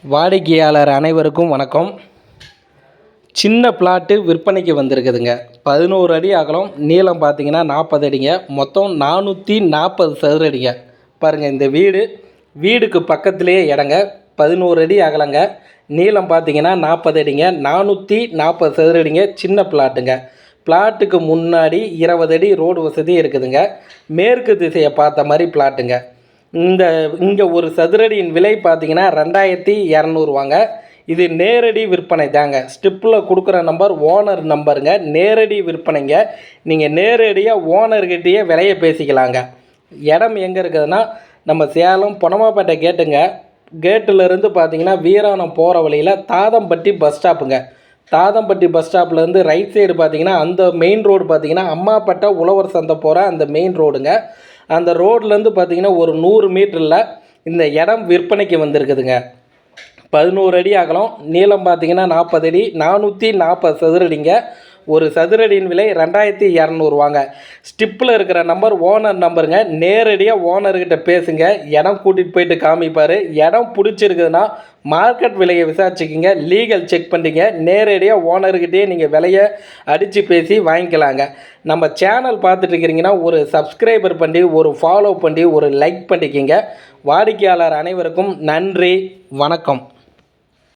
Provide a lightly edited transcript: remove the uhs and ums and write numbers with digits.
வாடிக்கையாளர் அனைவருக்கும் வணக்கம். சின்ன பிளாட்டு விற்பனைக்கு வந்திருக்குதுங்க. 11 அடி அகலம், நீளம் பார்த்தீங்கன்னா 40 அடிங்க. மொத்தம் 440 சதுர அடிங்க. பாருங்கள், இந்த வீடுக்கு பக்கத்துலேயே இடங்க. 11 அடி அகலங்க, நீளம் பார்த்தீங்கன்னா 40 அடிங்க, 440 சதுர அடிங்க. சின்ன பிளாட்டுங்க. பிளாட்டுக்கு முன்னாடி 20 அடி ரோடு வசதி இருக்குதுங்க. மேற்கு திசையை பார்த்த மாதிரி பிளாட்டுங்க. இங்கே ஒரு சதுரடியின் விலை பார்த்தீங்கன்னா 2200 வாங்க. இது நேரடி விற்பனை தாங்க. ஸ்டிப்பில் கொடுக்குற நம்பர் ஓனர் நம்பருங்க. நேரடி விற்பனைங்க. நீங்கள் நேரடியாக ஓனர்கிட்டயே விலையை பேசிக்கலாங்க. இடம் எங்கே இருக்குதுன்னா, நம்ம சேலம் பொன்னமாப்பேட்டை கேட்டுங்க. கேட்டிலேருந்து பார்த்தீங்கன்னா வீராணம் போகிற வழியில் தாதம்பட்டி பஸ் ஸ்டாப்புங்க. தாதம்பட்டி பஸ் ஸ்டாப்லேருந்து ரைட் சைடு பார்த்தீங்கன்னா அந்த மெயின் ரோடு பார்த்தீங்கன்னா அம்மாப்பேட்டை உழவர் சந்தை போகிற அந்த மெயின் ரோடுங்க. அந்த ரோட்லேருந்து பார்த்தீங்கன்னா ஒரு 100 மீட்டரில் இந்த இடம் விற்பனைக்கு வந்திருக்குதுங்க. 11 அடி அகலம், நீளம் பார்த்தீங்கன்னா 40 அடி, 440 சதுரடிங்க. ஒரு சதுரடியின் விலை 2200 வாங்க. ஸ்டிப்பில் இருக்கிற நம்பர் ஓனர் நம்பருங்க. நேரடியாக ஓனர்கிட்ட பேசுங்க. இடம் கூட்டிகிட்டு போயிட்டு காமிப்பார். இடம் பிடிச்சிருக்குதுன்னா மார்க்கெட் விலையை விசாரிச்சுக்கிங்க. லீகல் செக் பண்ணிங்க. நேரடியாக ஓனர்கிட்டே நீங்கள் விலையை அடித்து பேசி வாங்கிக்கலாங்க. நம்ம சேனல் பார்த்துட்டு இருக்கிறீங்கன்னா ஒரு சப்ஸ்கிரைபர் பண்ணி, ஒரு ஃபாலோ பண்ணி, ஒரு லைக் பண்ணிக்கிங்க. வாடிக்கையாளர் அனைவருக்கும் நன்றி, வணக்கம்.